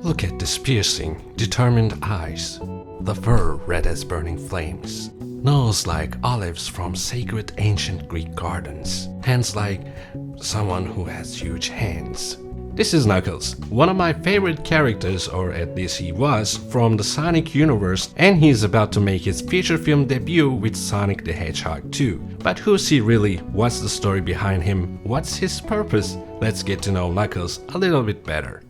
Look at these piercing, determined eyes. The fur red as burning flames. Nose like olives from sacred ancient Greek gardens. Hands like someone who has huge hands. This is Knuckles, one of my favorite characters, or at least he was, from the Sonic universe, and he's about to make his feature film debut with Sonic the Hedgehog 2. But who's he really? What's the story behind him? What's his purpose? Let's get to know Knuckles a little bit better.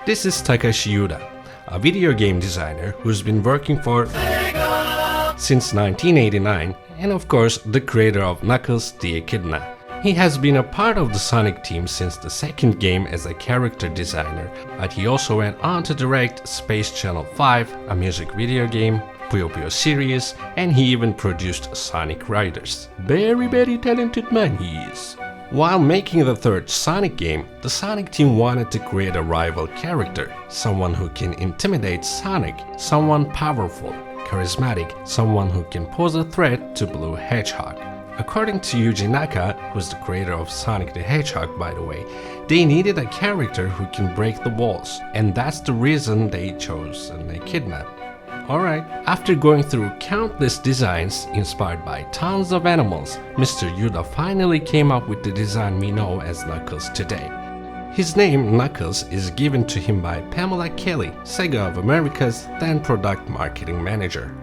This is Takashi Yuda, a video game designer who's been working for Sega since 1989 and of course the creator of Knuckles the Echidna. He has been a part of the Sonic team since the second game as a character designer, but he also went on to direct Space Channel 5, a music video game, Puyo Puyo series, and he even produced Sonic Riders. Very talented man he is. While making the third Sonic game, the Sonic team wanted to create a rival character, someone who can intimidate Sonic, someone powerful, charismatic, someone who can pose a threat to Blue Hedgehog. According to Yuji Naka, who's the creator of Sonic the Hedgehog by the way, they needed a character who can break the walls, and that's the reason they chose an Echidna. Alright, after going through countless designs inspired by tons of animals, Mr. Yuda finally came up with the design we know as Knuckles today. His name, Knuckles, is given to him by Pamela Kelly, Sega of America's then product marketing manager.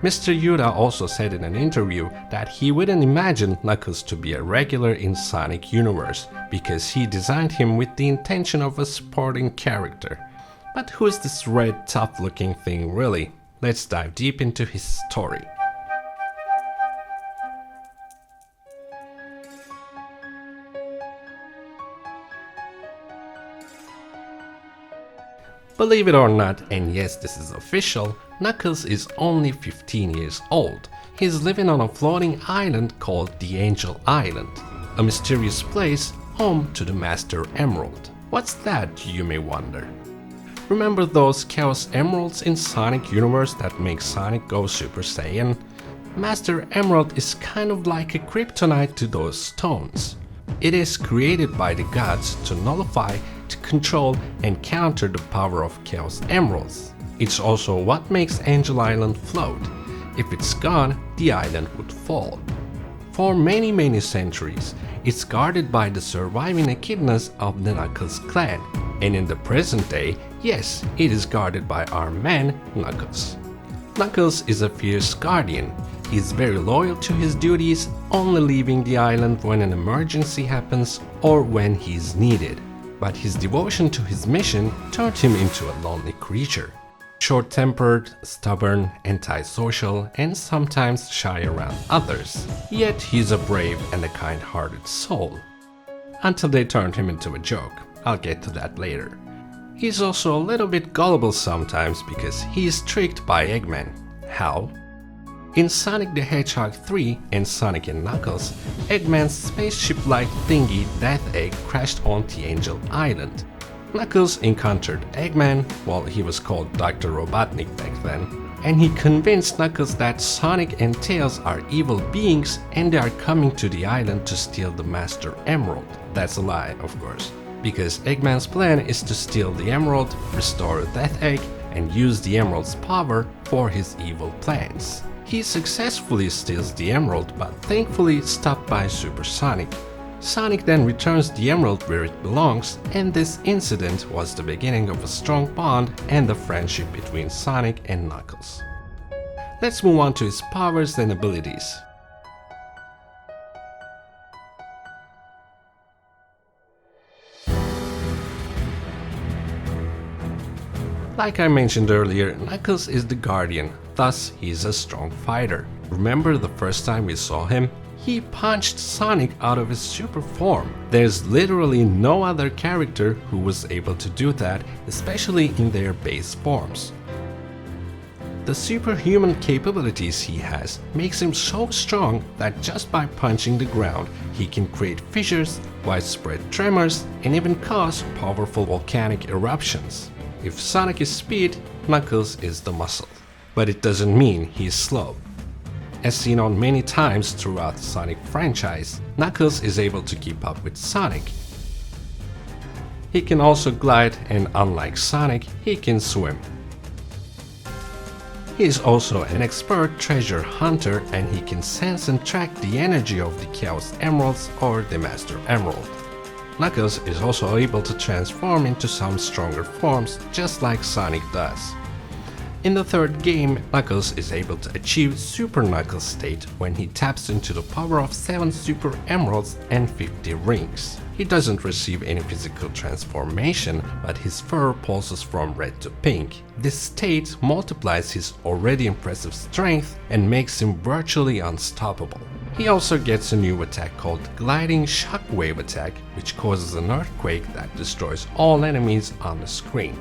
Mr. Yuda also said in an interview that he wouldn't imagine Knuckles to be a regular in Sonic universe, because he designed him with the intention of a supporting character. But who's this red tough looking thing really? Let's dive deep into his story. Believe it or not, and yes, this is official, Knuckles is only 15 years old. He's living on a floating island called the Angel Island, a mysterious place home to the Master Emerald. What's that, you may wonder? Remember those Chaos Emeralds in Sonic universe that make Sonic go Super Saiyan? Master Emerald is kind of like a kryptonite to those stones. It is created by the gods to nullify, to control and counter the power of Chaos Emeralds. It's also what makes Angel Island float. If it's gone, the island would fall. For many centuries, it's guarded by the surviving echidnas of the Knuckles clan, and in the present day, yes, it is guarded by our man, Knuckles. Knuckles is a fierce guardian. He is very loyal to his duties, only leaving the island when an emergency happens or when he is needed. But his devotion to his mission turned him into a lonely creature. Short-tempered, stubborn, antisocial, and sometimes shy around others. Yet he's a brave and a kind-hearted soul. Until they turned him into a joke. I'll get to that later. He's also a little bit gullible sometimes because he is tricked by Eggman. How? In Sonic the Hedgehog 3 and Sonic & Knuckles, Eggman's spaceship-like thingy Death Egg crashed on the Angel Island. Knuckles encountered Eggman, well, he was called Dr. Robotnik back then, and he convinced Knuckles that Sonic and Tails are evil beings and they are coming to the island to steal the Master Emerald. That's a lie, of course, because Eggman's plan is to steal the emerald, restore Death Egg, and use the emerald's power for his evil plans. He successfully steals the emerald, but thankfully stopped by Super Sonic. Sonic then returns the emerald where it belongs, and this incident was the beginning of a strong bond and the friendship between Sonic and Knuckles. Let's move on to his powers and abilities. Like I mentioned earlier, Knuckles is the Guardian, thus he's a strong fighter. Remember the first time we saw him? He punched Sonic out of his super form. There's literally no other character who was able to do that, especially in their base forms. The superhuman capabilities he has makes him so strong that just by punching the ground, he can create fissures, widespread tremors, and even cause powerful volcanic eruptions. If Sonic is speed, Knuckles is the muscle. But it doesn't mean he's slow. As seen on many times throughout the Sonic franchise, Knuckles is able to keep up with Sonic. He can also glide, and unlike Sonic, he can swim. He is also an expert treasure hunter, and he can sense and track the energy of the Chaos Emeralds or the Master Emerald. Knuckles is also able to transform into some stronger forms, just like Sonic does. In the third game, Knuckles is able to achieve Super Knuckles state when he taps into the power of 7 Super Emeralds and 50 rings. He doesn't receive any physical transformation, but his fur pulses from red to pink. This state multiplies his already impressive strength and makes him virtually unstoppable. He also gets a new attack called Gliding Shockwave Attack, which causes an earthquake that destroys all enemies on the screen.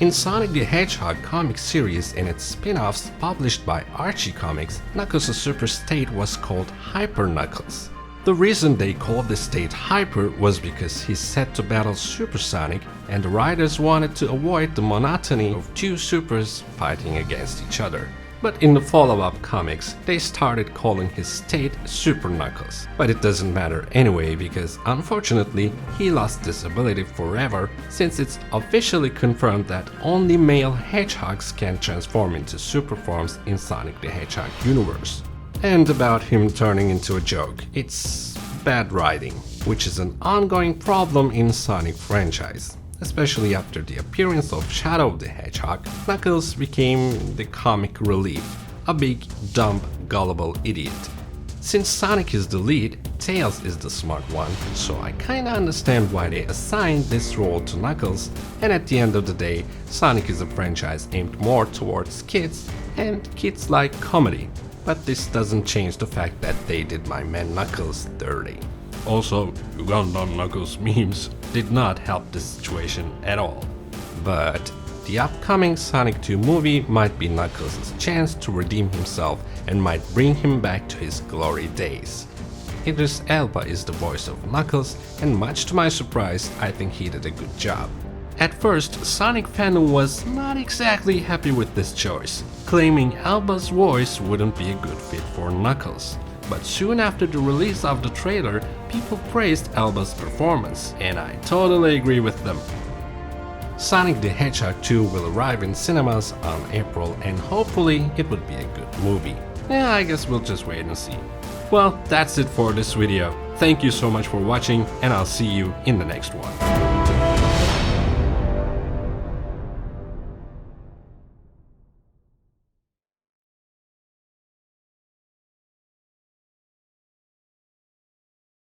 In Sonic the Hedgehog comic series and its spin-offs published by Archie Comics, Knuckles' super state was called Hyper Knuckles. The reason they called the state Hyper was because he's set to battle Super Sonic, and the writers wanted to avoid the monotony of two supers fighting against each other. But in the follow-up comics, they started calling his state Super Knuckles. But it doesn't matter anyway, because unfortunately he lost this ability forever, since it's officially confirmed that only male hedgehogs can transform into super forms in Sonic the Hedgehog universe. And about him turning into a joke, it's bad writing, which is an ongoing problem in Sonic franchise. Especially after the appearance of Shadow the Hedgehog, Knuckles became the comic relief, a big, dumb, gullible idiot. Since Sonic is the lead, Tails is the smart one, so I kinda understand why they assigned this role to Knuckles, and at the end of the day, Sonic is a franchise aimed more towards kids, and kids like comedy. But this doesn't change the fact that they did my man Knuckles dirty. Also, Ugandan Knuckles memes did not help the situation at all. But the upcoming Sonic 2 movie might be Knuckles' chance to redeem himself and might bring him back to his glory days. Idris Elba is the voice of Knuckles, and much to my surprise, I think he did a good job. At first, Sonic fandom was not exactly happy with this choice, claiming Elba's voice wouldn't be a good fit for Knuckles. But soon after the release of the trailer, people praised Elba's performance, and I totally agree with them. Sonic the Hedgehog 2 will arrive in cinemas on April, and hopefully it would be a good movie. Yeah, I guess we'll just wait and see. Well, that's it for this video. Thank you so much for watching, and I'll see you in the next one.